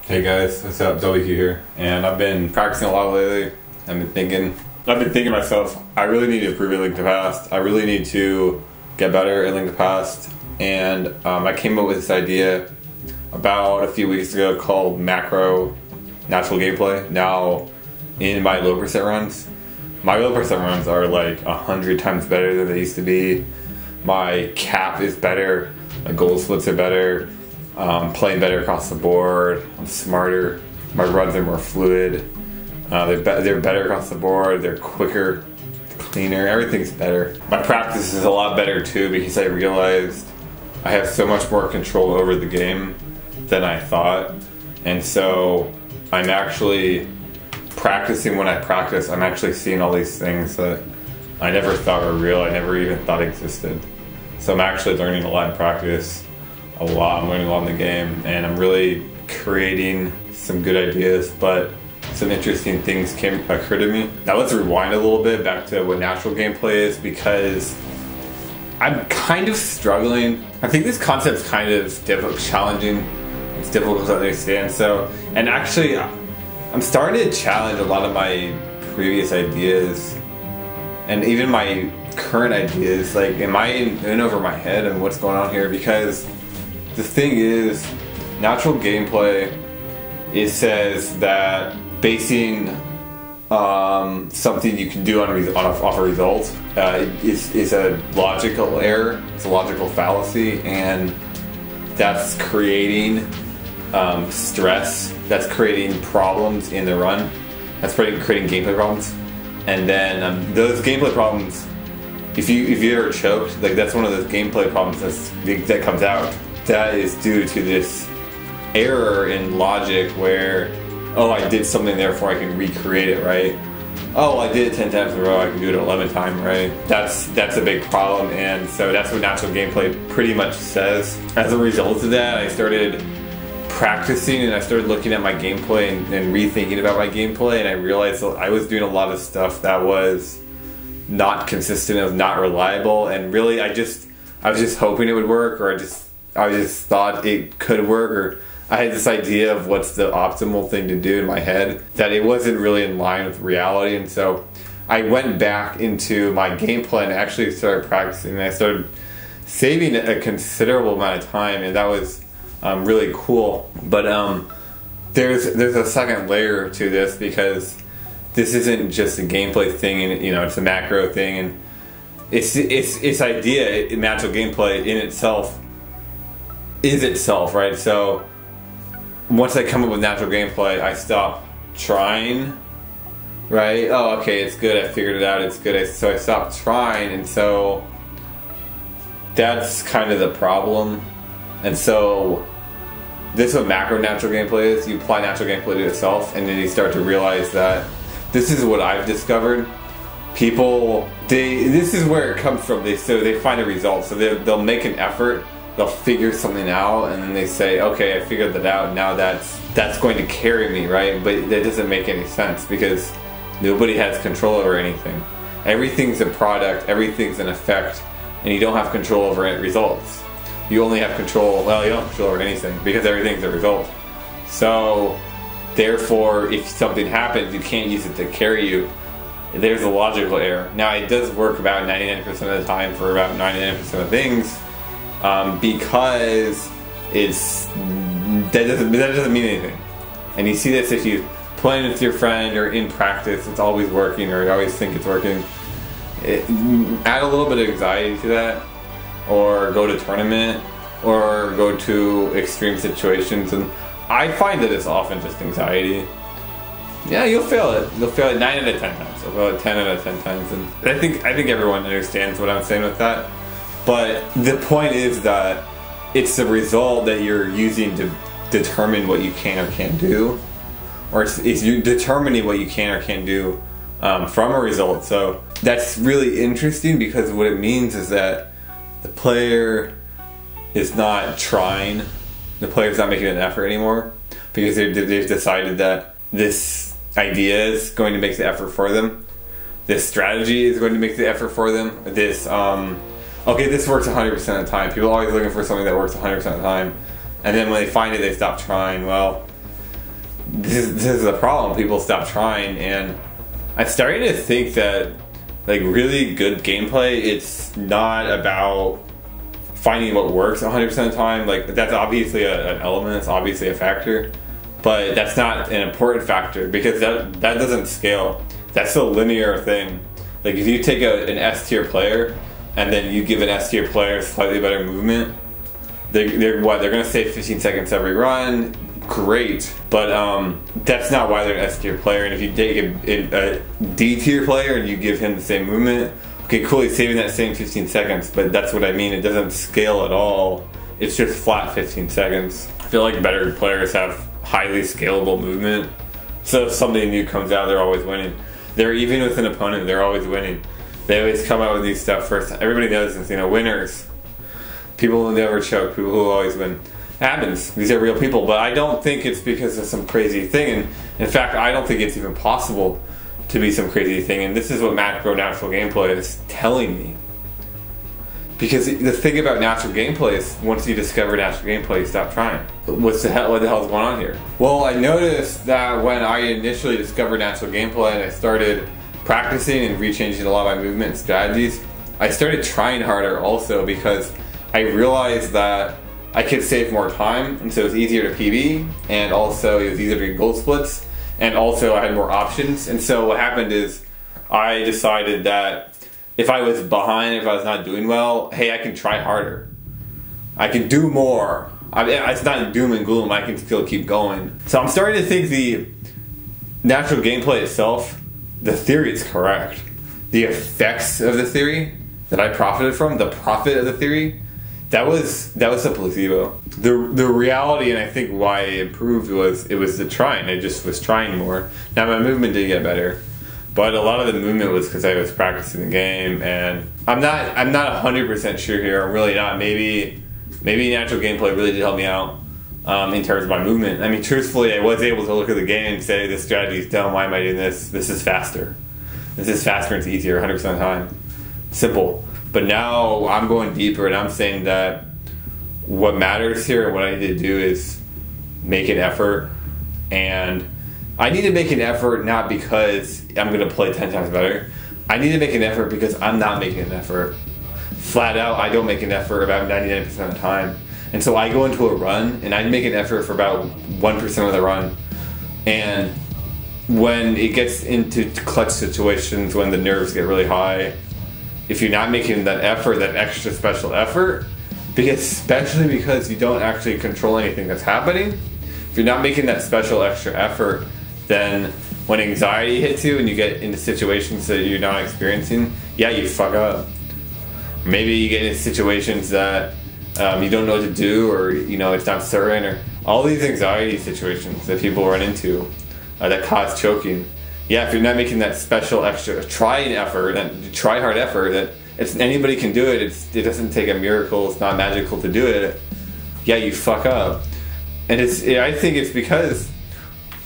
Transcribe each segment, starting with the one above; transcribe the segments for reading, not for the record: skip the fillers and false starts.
Hey guys, what's up? WQ here, and I've been practicing a lot lately. I've been thinking to myself, I really need to improve at Link to Past. I really need to get better at Link to Past, and I came up with this idea about a few weeks ago called macro natural gameplay. Now, in my low percent runs, my low percent runs are like 100 times better than they used to be. My cap is better, my goal splits are better. Playing better across the board. I'm smarter. My runs are more fluid. They're better across the board. They're quicker, cleaner. Everything's better. My practice is a lot better too because I realized I have so much more control over the game than I thought. And so I'm actually practicing when I practice. I'm actually seeing all these things that I never thought were real. I never even thought existed. So I'm actually learning a lot in practice. I'm learning a lot in the game, and I'm really creating some good ideas, but some interesting things occur to me. Now let's rewind a little bit back to what natural gameplay is, because I'm kind of struggling. I think this concept's kind of challenging. It's difficult to understand. And actually, I'm starting to challenge a lot of my previous ideas, and even my current ideas. Like, am I in over my head and what's going on here? Because the thing is, natural gameplay, it says that basing something you can do off a result is a logical error. It's a logical fallacy, and that's creating stress. That's creating problems in the run. That's creating gameplay problems. And then those gameplay problems, if you ever choked, like that's one of those gameplay problems that comes out. That is due to this error in logic where, oh, I did something, therefore I can recreate it, right? Oh, I did it 10 times in a row, I can do it 11 times, right? That's a big problem, and so that's what natural gameplay pretty much says. As a result of that, I started practicing and I started looking at my gameplay and rethinking about my gameplay, and I realized that I was doing a lot of stuff that was not consistent, it was not reliable, and really I was just hoping it would work, or I just thought it could work, or I had this idea of what's the optimal thing to do in my head, that it wasn't really in line with reality. And so I went back into my gameplay and actually started practicing, and I started saving a considerable amount of time, and that was really cool. But there's a second layer to this, because this isn't just a gameplay thing, and it's a macro thing, and its idea, natural gameplay in itself is itself, right? So once I come up with natural gameplay, I stop trying, right? Oh, okay, it's good, I figured it out, it's good, so I stopped trying, and so that's kind of the problem. And so this is what macro natural gameplay is. You apply natural gameplay to itself, and then you start to realize that this is what I've discovered. People, this is where it comes from. They find a result, so they'll make an effort, they'll figure something out, and then they say, okay, I figured that out, now that's going to carry me, right? But that doesn't make any sense, because nobody has control over anything. Everything's a product, everything's an effect, and you don't have control over results. You only have control, well, you don't have control over anything, because everything's a result. So therefore, if something happens, you can't use it to carry you. There's a logical error. Now, it does work about 99% of the time for about 99% of things, because that doesn't mean anything. And you see this if you play with your friend or in practice, it's always working, or you always think it's working. Add a little bit of anxiety to that, or go to tournament, or go to extreme situations, and I find that it's often just anxiety. Yeah, you'll fail it. You'll fail it 9 out of 10 times. You'll fail it 10 out of 10 times, and I think everyone understands what I'm saying with that. But the point is that it's the result that you're using to determine what you can or can't do, or it's you determining what you can or can't do from a result. So that's really interesting, because what it means is that the player is not trying, the player's not making an effort anymore, because they've decided that this idea is going to make the effort for them. This strategy is going to make the effort for them. Okay, this works 100% of the time. People are always looking for something that works 100% of the time. And then when they find it, they stop trying. Well, this is the problem. People stop trying, and I'm starting to think that like really good gameplay, it's not about finding what works 100% of the time. Like that's obviously an element, it's obviously a factor, but that's not an important factor because that doesn't scale. That's a linear thing. Like if you take an S tier player and then you give an S tier player slightly better movement, they're gonna save 15 seconds every run. Great, but that's not why they're an S tier player. And if you take a D tier player and you give him the same movement, okay, cool, he's saving that same 15 seconds, but that's what I mean. It doesn't scale at all. It's just flat 15 seconds. I feel like better players have highly scalable movement. So if something new comes out, they're always winning. They're even with an opponent, they're always winning. They always come out with these stuff first. Everybody knows this, winners. People who never choke, people who always win. It happens. These are real people, but I don't think it's because of some crazy thing. And in fact, I don't think it's even possible to be some crazy thing. And this is what macro natural gameplay is telling me. Because the thing about natural gameplay is once you discover natural gameplay, you stop trying. What the hell is going on here? Well, I noticed that when I initially discovered natural gameplay and I started practicing and rechanging a lot of my movement and strategies, I started trying harder also because I realized that I could save more time, and so it was easier to PB, and also it was easier to get gold splits, and also I had more options. And so what happened is I decided that if I was behind, if I was not doing well, hey, I can try harder. I can do more. It's not doom and gloom, I can still keep going. So I'm starting to think the natural gameplay itself, the theory is correct. The effects of the theory that I profited from, the profit of the theory, that was a placebo. The reality, and I think why it improved, was it was the trying. I just was trying more. Now my movement did get better, but a lot of the movement was because I was practicing the game, and I'm not 100% sure here. I'm really not. Maybe natural gameplay really did help me out in terms of my movement. I mean, truthfully, I was able to look at the game and say, this strategy is dumb. Why am I doing this? This is faster. This is faster and it's easier 100% of the time. Simple. But now I'm going deeper and I'm saying that what matters here and what I need to do is make an effort. And I need to make an effort not because I'm going to play 10 times better. I need to make an effort because I'm not making an effort. Flat out, I don't make an effort about 99% of the time. And so I go into a run and I make an effort for about 1% of the run. And when it gets into clutch situations, when the nerves get really high, if you're not making that effort, that extra special effort, especially because you don't actually control anything that's happening, if you're not making that special extra effort, then when anxiety hits you and you get into situations that you're not experiencing, yeah, you fuck up. Maybe you get into situations that you don't know what to do, or it's not certain, or all these anxiety situations that people run into that cause choking. Yeah, if you're not making that special extra trying effort, that try hard effort, that anybody can do it. It doesn't take a miracle. It's not magical to do it. Yeah, you fuck up, and I think it's because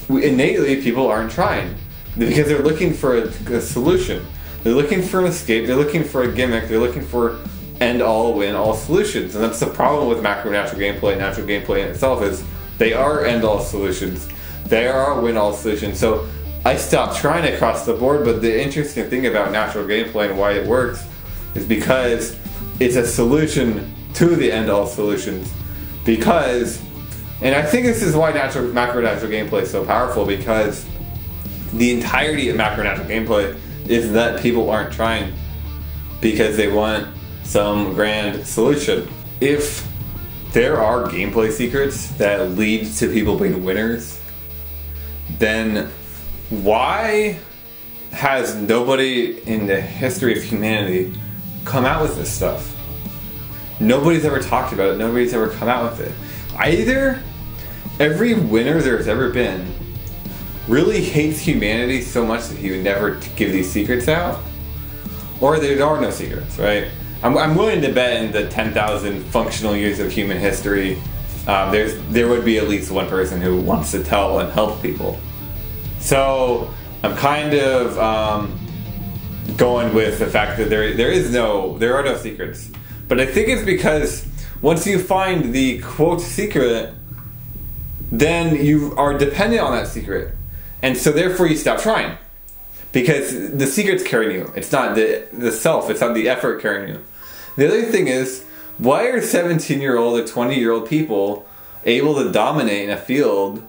innately people aren't trying because they're looking for a solution. They're looking for an escape. They're looking for a gimmick. They're looking for end-all, win-all solutions, and that's the problem with macro natural gameplay. Natural gameplay in itself is they are end-all solutions. They are win-all solutions. So I stopped trying across the board, but the interesting thing about natural gameplay and why it works is because it's a solution to the end-all solutions. And I think this is why macro natural gameplay is so powerful, because the entirety of macro natural gameplay is that people aren't trying because they want some grand solution. If there are gameplay secrets that lead to people being winners, then why has nobody in the history of humanity come out with this stuff? Nobody's ever talked about it. Nobody's ever come out with it. Either every winner there's ever been really hates humanity so much that he would never give these secrets out, or there are no secrets, right? I'm willing to bet in the 10,000 functional years of human history, there would be at least one person who wants to tell and help people. So I'm kind of going with the fact that there are no secrets. But I think it's because once you find the quote secret, then you are dependent on that secret. And so therefore you stop trying. Because the secret's carrying you. It's not the self, it's not the effort carrying you. The other thing is, why are 17-year-old or 20-year-old people able to dominate in a field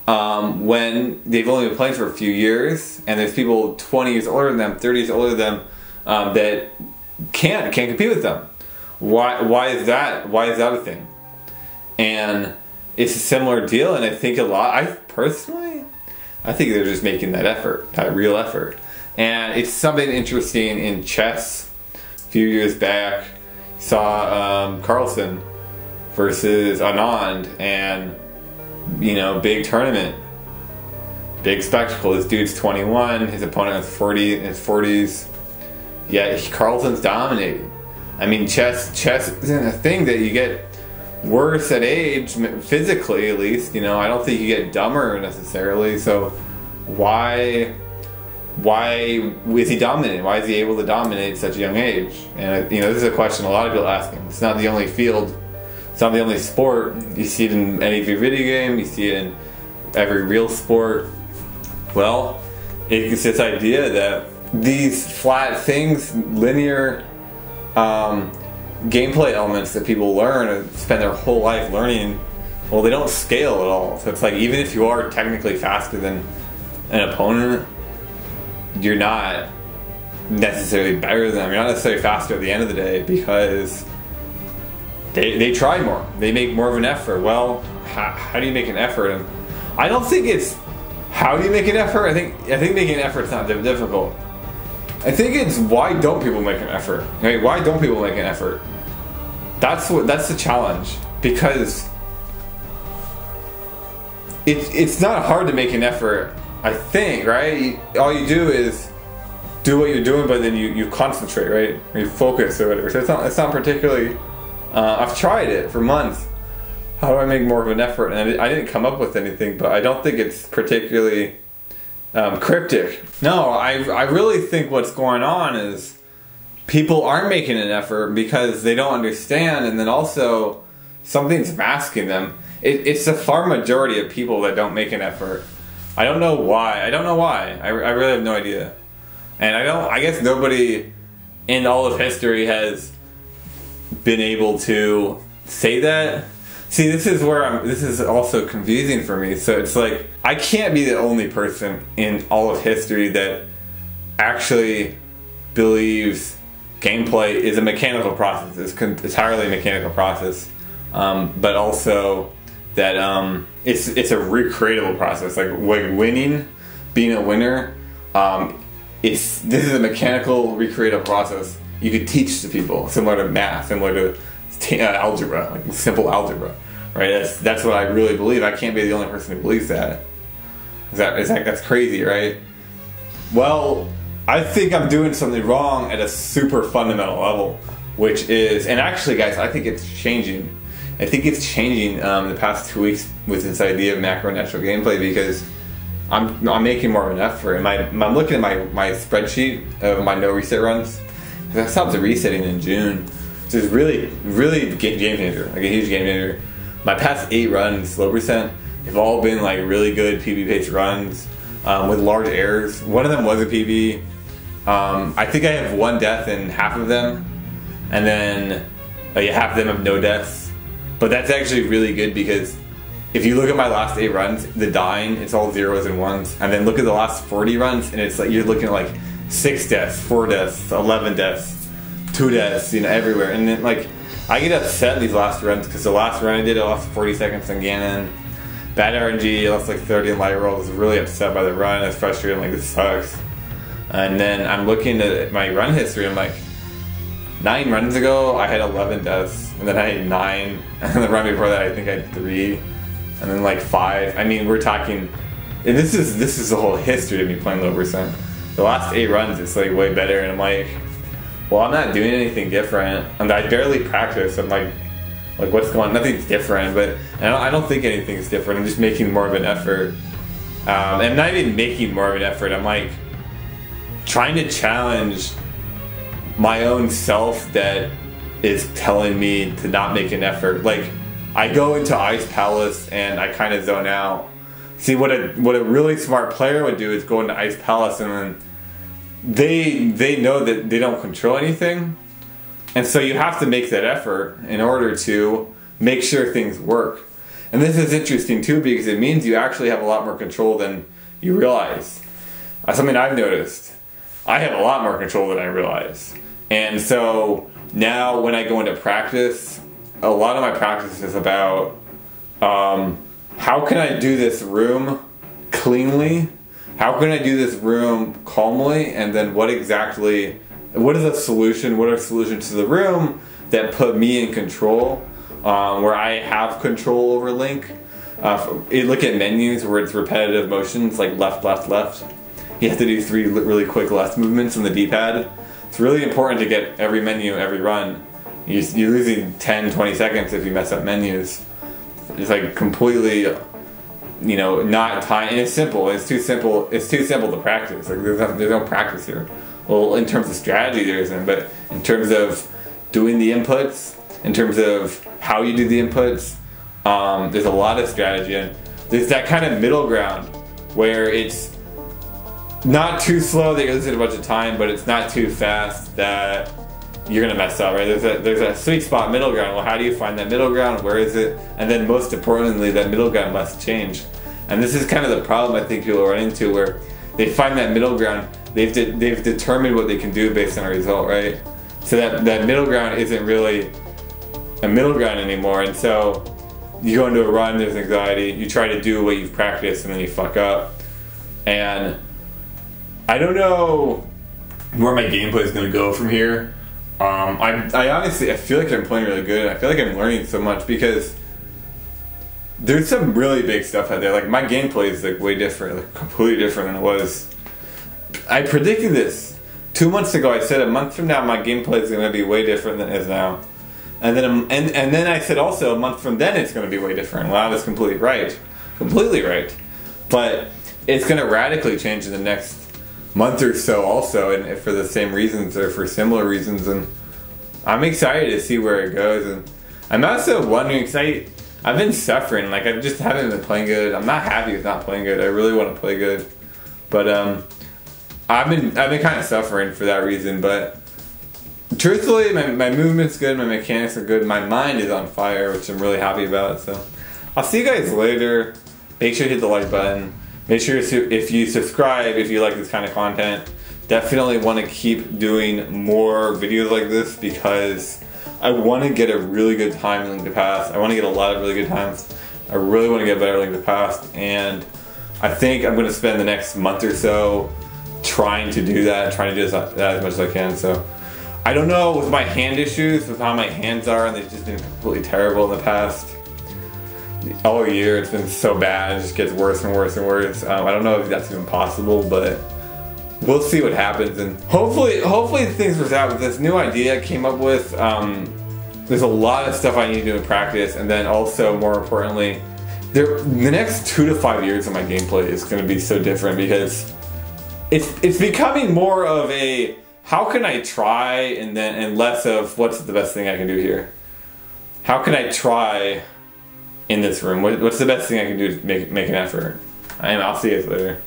when they've only been playing for a few years, and there's people 20 years older than them, 30 years older than them, that can't compete with them? Why is that? Why is that a thing? And it's a similar deal, and I think I think they're just making that effort, that real effort. And it's something interesting in chess. A few years back, saw Carlsen versus Anand, and big tournament, big spectacle. This dude's 21, his opponent is 40 in his 40s. Yeah, Carlsen's dominating. I mean, chess isn't a thing that you get worse at age, physically at least. I don't think you get dumber necessarily. So why is he dominating? Why is he able to dominate at such a young age? And this is a question a lot of people are asking. It's not the only field. It's not the only sport. You see it in any video game. You see it in every real sport. Well, it's this idea that these flat things, linear gameplay elements that people learn and spend their whole life learning, well, they don't scale at all. So it's like, even if you are technically faster than an opponent, you're not necessarily better than them. You're not necessarily faster at the end of the day, because they try more. They make more of an effort. Well, how do you make an effort? And I don't think it's how do you make an effort. I think making an effort is not difficult. I think it's why don't people make an effort? Right? Why don't people make an effort? That's the challenge, because it's not hard to make an effort. I think, right? All you do is do what you're doing, but then you concentrate, right? Or you focus or whatever. So it's not particularly. I've tried it for months. How do I make more of an effort? And I didn't come up with anything, but I don't think it's particularly cryptic. No, I really think what's going on is people aren't making an effort because they don't understand, and then also something's masking them. It's the far majority of people that don't make an effort. I don't know why. I really have no idea. And I guess nobody in all of history has been able to say that. See, this is also confusing for me. So it's like, I can't be the only person in all of history that actually believes gameplay is a mechanical process. It's entirely a mechanical process. But also that it's a recreatable process. Like winning, being a winner, this is a mechanical recreatable process. You could teach to people, similar to math, similar to algebra, like simple algebra, right? That's what I really believe. I can't be the only person who believes that. That's crazy, right? Well, I think I'm doing something wrong at a super fundamental level, which is, and actually, guys, I think it's changing. I think it's changing the past 2 weeks with this idea of macro natural gameplay, because I'm making more of an effort. And I'm looking at my spreadsheet of my no reset runs. I stopped resetting in June. So it's really game changer, like a huge game changer. My past 8 runs, low percent, have all been like really good PB pace runs with large errors. One of them was a PB. I think I have 1 death in half of them, and then half of them have no deaths. But that's actually really good, because if you look at my last 8 runs, the dying, it's all 0s and 1s, and then look at the last 40 runs, and it's like you're looking at like 6 deaths, 4 deaths, 11 deaths, 2 deaths, everywhere. And then like I get upset in these last runs, because the last run I did, I lost 40 seconds on Ganon. Bad RNG, I lost like 30 in light roll. I was really upset by the run. I was frustrated. I'm like, this sucks. And then I'm looking at my run history. I'm like, 9 runs ago, I had 11 deaths, and then I had 9, and the run before that, I think I had 3, and then like 5. I mean, we're talking, and this is the whole history of me playing low percent. The last 8 runs, it's like way better, and I'm like, well, I'm not doing anything different, and I barely practice. I'm like what's going on? Nothing's different, but I don't think anything's different. I'm just making more of an effort. I'm not even making more of an effort. I'm like trying to challenge my own self that is telling me to not make an effort. Like I go into Ice Palace and I kind of zone out. See, what a really smart player would do is go into Ice Palace, and then they know that they don't control anything, and so you have to make that effort in order to make sure things work. And this is interesting too, because it means you actually have a lot more control than you realize. Something I've noticed, I have a lot more control than I realize. And so now when I go into practice, a lot of my practice is about how can I do this room cleanly? How can I do this room calmly? And then what is a solution? What are solutions to the room that put me in control, where I have control over Link? You look at menus where it's repetitive motions, like left, left, left. You have to do 3 really quick left movements on the D-pad. It's really important to get every menu, every run. You're losing 10, 20 seconds if you mess up menus. It's like completely, not time. And it's simple. It's too simple. It's too simple to practice. Like there's no practice here. Well, in terms of strategy, there isn't. But in terms of doing the inputs, in terms of how you do the inputs, there's a lot of strategy. And there's that kind of middle ground where it's not too slow that you're losing a bunch of time, but it's not too fast that you're gonna mess up, right? There's a sweet spot middle ground. Well, how do you find that middle ground? Where is it? And then most importantly, that middle ground must change. And this is kind of the problem I think people run into, where they find that middle ground. They've determined what they can do based on a result, right? So that middle ground isn't really a middle ground anymore. And so you go into a run, there's anxiety. You try to do what you've practiced, and then you fuck up. And I don't know where my gameplay is going to go from here. I honestly, I feel like I'm playing really good. I feel like I'm learning so much, because there's some really big stuff out there. Like my gameplay is like way different, like completely different than it was. I predicted this 2 months ago. I said a month from now my gameplay is going to be way different than it is now. And then and then I said also a month from then it's going to be way different. Well, I was completely right, but it's going to radically change in the next month or so also, and for the same reasons or for similar reasons. And I'm excited to see where it goes. And I'm also wondering, because I've been suffering, like I just haven't been playing good. I'm not happy with not playing good. I really want to play good, but I've been kind of suffering for that reason. But truthfully, my movement's good, my mechanics are good, my mind is on fire, which I'm really happy about. So I'll see you guys later. Make sure to hit the like button. Make sure if you subscribe, if you like this kind of content. Definitely want to keep doing more videos like this, because I want to get a really good time in Link to Past. I want to get a lot of really good times. I really want to get better at Link to Past, and I think I'm going to spend the next month or so trying to do that, trying to do that as much as I can. So I don't know, with my hand issues, with how my hands are, and they've just been completely terrible in the past. All year it's been so bad, it just gets worse and worse and worse. I don't know if that's even possible, but we'll see what happens. And hopefully things work out with this new idea I came up with. There's a lot of stuff I need to do in practice, and then also, more importantly, the next 2 to 5 years of my gameplay is going to be so different, because it's becoming more of a how can I try, and less of what's the best thing I can do here. How can I try in this room? What's the best thing I can do to make an effort? I'll see you guys later.